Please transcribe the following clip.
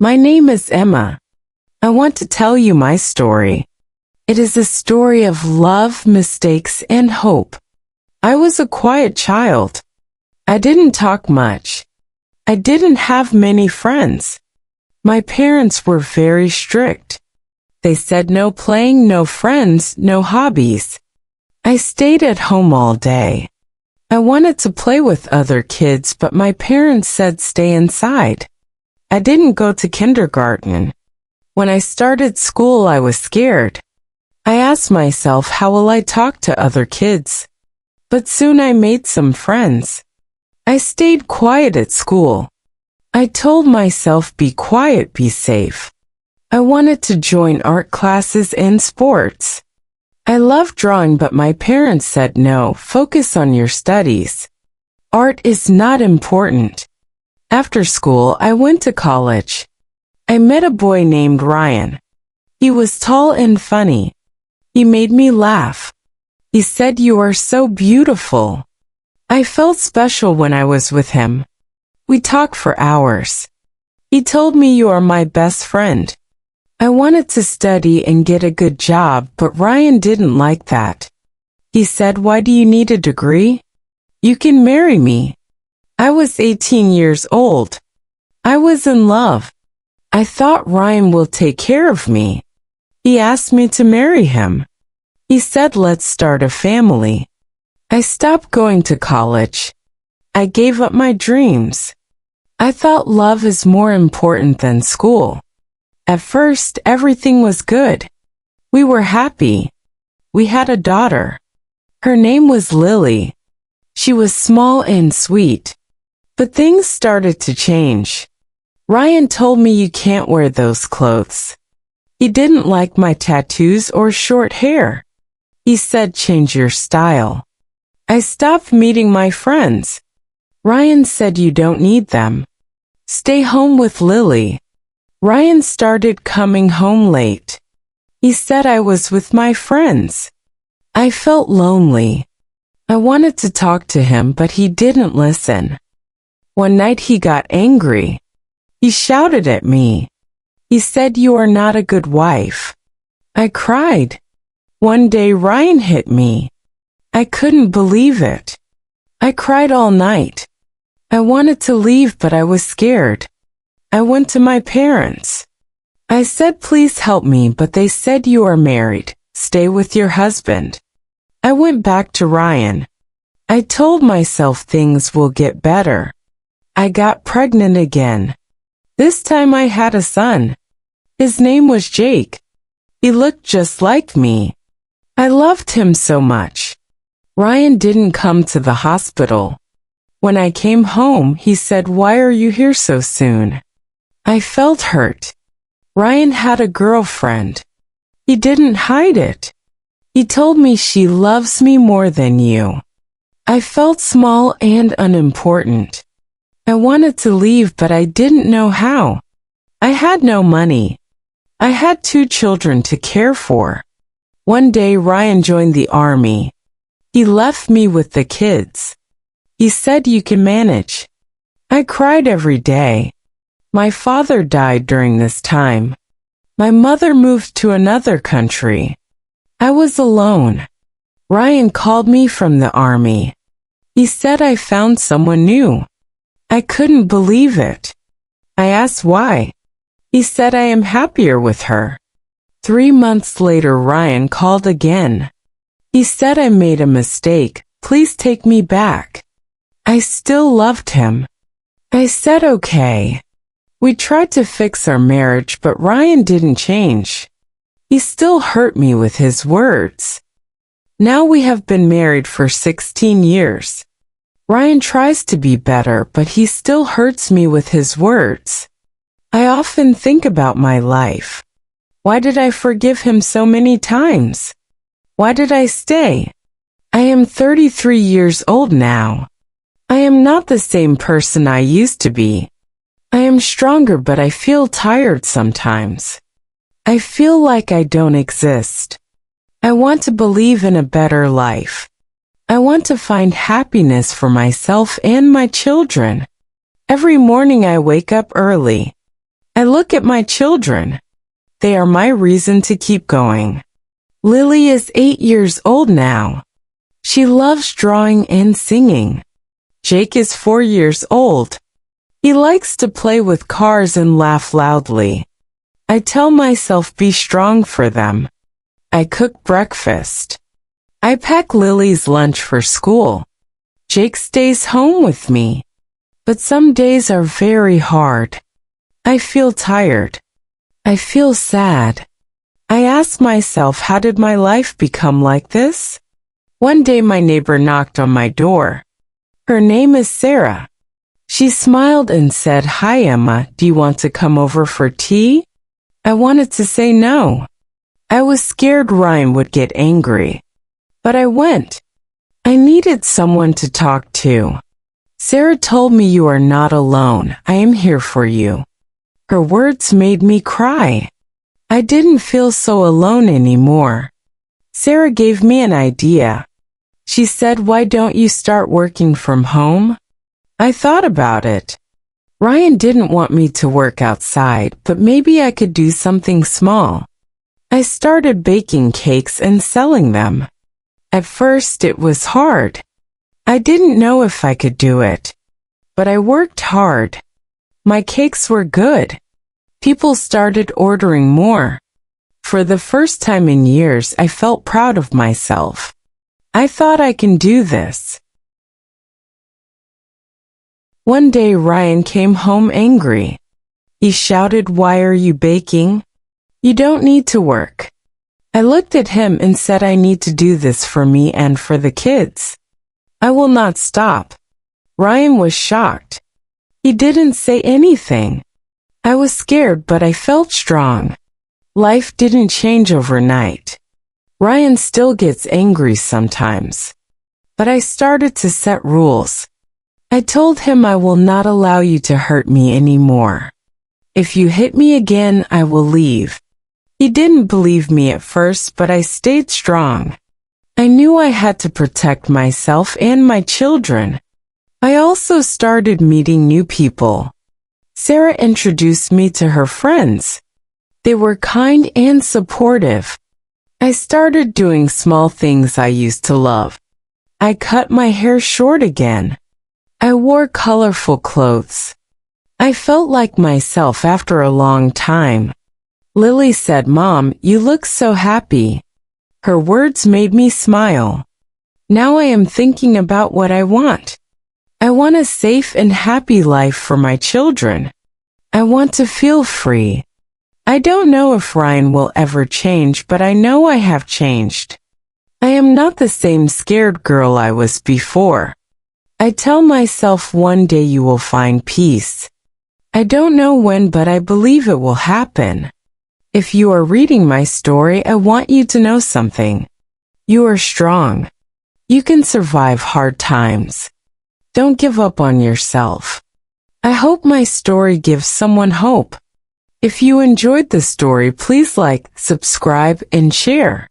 My name is Emma. I want to tell you my story. It is a story of love, mistakes, and hope. I was a quiet child. I didn't talk much. I didn't have many friends. My parents were very strict. They said no playing, no friends, no hobbies. I stayed at home all day. I wanted to play with other kids, but my parents said stay inside. I didn't go to kindergarten. When I started school, I was scared. I asked myself, how will I talk to other kids? But soon I made some friends. I stayed quiet at school. I told myself, be quiet, be safe. I wanted to join art classes and sports. I loved drawing, but my parents said no, focus on your studies. Art is not important. After school, I went to college. I met a boy named Ryan. He was tall and funny. He made me laugh. He said, you are so beautiful. I felt special when I was with him. We talked for hours. He told me, you are my best friend. I wanted to study and get a good job, but Ryan didn't like that. He said, why do you need a degree? You can marry me. I was 18 years old. I was in love. I thought Ryan will take care of me. He asked me to marry him. He said, let's start a family. I stopped going to college. I gave up my dreams. I thought love is more important than school. At first, everything was good. We were happy. We had a daughter. Her name was Lily. She was small and sweet. But things started to change. Ryan told me, you can't wear those clothes. He didn't like my tattoos or short hair. He said, change your style. I stopped meeting my friends. Ryan said, you don't need them. Stay home with Lily. Ryan started coming home late. He said I was with my friends. I felt lonely. I wanted to talk to him, but he didn't listen. One night he got angry. He shouted at me. He said, you are not a good wife. I cried. One day Ryan hit me. I couldn't believe it. I cried all night. I wanted to leave, but I was scared. I went to my parents. I said, please help me, but they said, you are married. Stay with your husband. I went back to Ryan. I told myself things will get better. I got pregnant again. This time I had a son. His name was Jake. He looked just like me. I loved him so much. Ryan didn't come to the hospital. When I came home, he said, why are you here so soon? I felt hurt. Ryan had a girlfriend. He didn't hide it. He told me, she loves me more than you. I felt small and unimportant. I wanted to leave, but I didn't know how. I had no money. I had 2 children to care for. One day Ryan joined the army. He left me with the kids. He said, you can manage. I cried every day. My father died during this time. My mother moved to another country. I was alone. Ryan called me from the army. He said I found someone new. I couldn't believe it. I asked why. He said, I am happier with her. 3 months later, Ryan called again. He said, I made a mistake. Please take me back. I still loved him. I said, okay. We tried to fix our marriage, but Ryan didn't change. He still hurt me with his words. Now we have been married for 16 years. Ryan tries to be better, but he still hurts me with his words. I often think about my life. Why did I forgive him so many times? Why did I stay? I am 33 years old now. I am not the same person I used to be. I am stronger, but I feel tired sometimes. I feel like I don't exist. I want to believe in a better life. I want to find happiness for myself and my children. Every morning I wake up early. I look at my children. They are my reason to keep going. Lily is 8 years old now. She loves drawing and singing. Jake is 4 years old. He likes to play with cars and laugh loudly. I tell myself be strong for them. I cook breakfast. I pack Lily's lunch for school. Jake stays home with me. But some days are very hard. I feel tired. I feel sad. I ask myself, how did my life become like this? One day my neighbor knocked on my door. Her name is Sarah. She smiled and said, "Hi Emma, do you want to come over for tea?" I wanted to say no. I was scared Ryan would get angry. But I went. I needed someone to talk to. Sarah told me, "You are not alone. I am here for you." Her words made me cry. I didn't feel so alone anymore. Sarah gave me an idea. She said, "Why don't you start working from home?" I thought about it. Ryan didn't want me to work outside, but maybe I could do something small. I started baking cakes and selling them. At first it was hard. I didn't know if I could do it. But I worked hard. My cakes were good. People started ordering more. For the first time in years, I felt proud of myself. I thought I can do this. One day Ryan came home angry. He shouted, "Why are you baking? You don't need to work." I looked at him and said, "I need to do this for me and for the kids. I will not stop." Ryan was shocked. He didn't say anything. I was scared, but I felt strong. Life didn't change overnight. Ryan still gets angry sometimes. But I started to set rules. I told him, "I will not allow you to hurt me anymore. If you hit me again, I will leave." He didn't believe me at first, but I stayed strong. I knew I had to protect myself and my children. I also started meeting new people. Sarah introduced me to her friends. They were kind and supportive. I started doing small things I used to love. I cut my hair short again. I wore colorful clothes. I felt like myself after a long time. Lily said, "Mom, you look so happy." Her words made me smile. Now I am thinking about what I want. I want a safe and happy life for my children. I want to feel free. I don't know if Ryan will ever change, but I know I have changed. I am not the same scared girl I was before. I tell myself one day you will find peace. I don't know when, but I believe it will happen. If you are reading my story, I want you to know something. You are strong. You can survive hard times. Don't give up on yourself. I hope my story gives someone hope. If you enjoyed the story, please like, subscribe, and share.